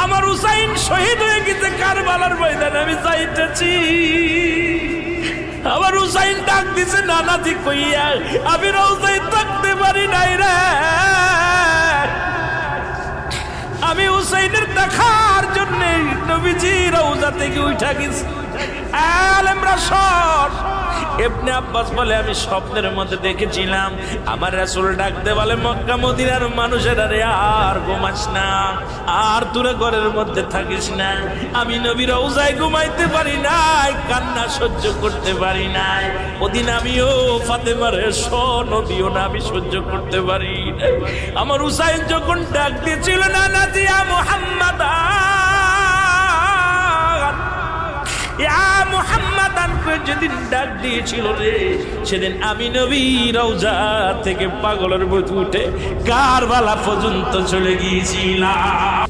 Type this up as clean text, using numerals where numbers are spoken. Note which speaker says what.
Speaker 1: আমার হুসাইন শহীদ হয়ে গেছে কারবালার ময়দানে, আমি যাইতেছি। আমার হুসাইন ডাক দিছে নানাজি কইয়া, আমি রওজায় থাকতে পারি নাই রে। আমি হুসাইনের দেখার জন্য নবীজি রওজা থেকে উঠা গেছি। আলেমরা সর। ইবনে আব্বাস বলে আমি স্বপ্নের মধ্যে দেখেছিলাম আমার রাসূল ডাকতে বলে মক্কা মদিনার মানুষেরা রে আর ঘুমাস না, আর তোরা ঘরের মধ্যে থাকিস না। আমি নবী রওজায় ঘুমাইতে পারি নাই, কান্না সহ্য করতে পারি নাই। ওদিন আমিও ফাতেমার নবীও না আমি সহ্য করতে পারি নাই। আমার হুসাইন যখন ডাক দিয়েছিল না নাজি ইয়া মুহাম্মাদ যেদিন ডাক দিয়েছিল রে, সেদিন আমি নবী রওজা থেকে পাগলের মতো উঠে কারবালা পর্যন্ত চলে গিয়েছিলাম।